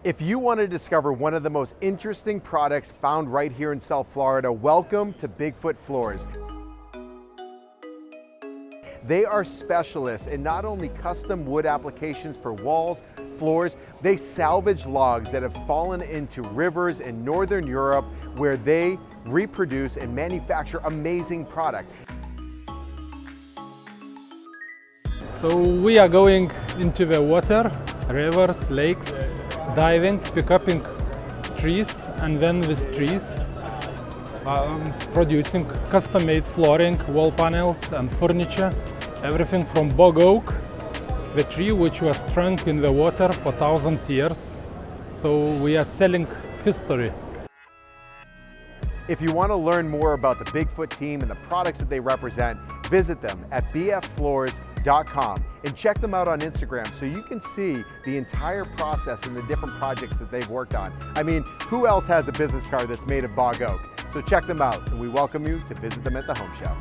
If you want to discover one of the most interesting products found right here in South Florida, welcome to Bigfoot Floors. They are specialists in not only custom wood applications for walls, floors, they salvage logs that have fallen into rivers in Northern Europe where they reproduce and manufacture amazing product. So we are going into the water, rivers, lakes, diving, pick up trees, and then with trees producing custom-made flooring, wall panels and furniture, everything from Bog Oak, the tree which was trunk in the water for thousands of years. So we are selling history. If you want to learn more about the Bigfoot team and the products that they represent, visit them at bffloors.com and check them out on Instagram so you can see the entire process and the different projects that they've worked on. I mean, who else has a business card that's made of Bog Oak? So check them out, and we welcome you to visit them at the home show.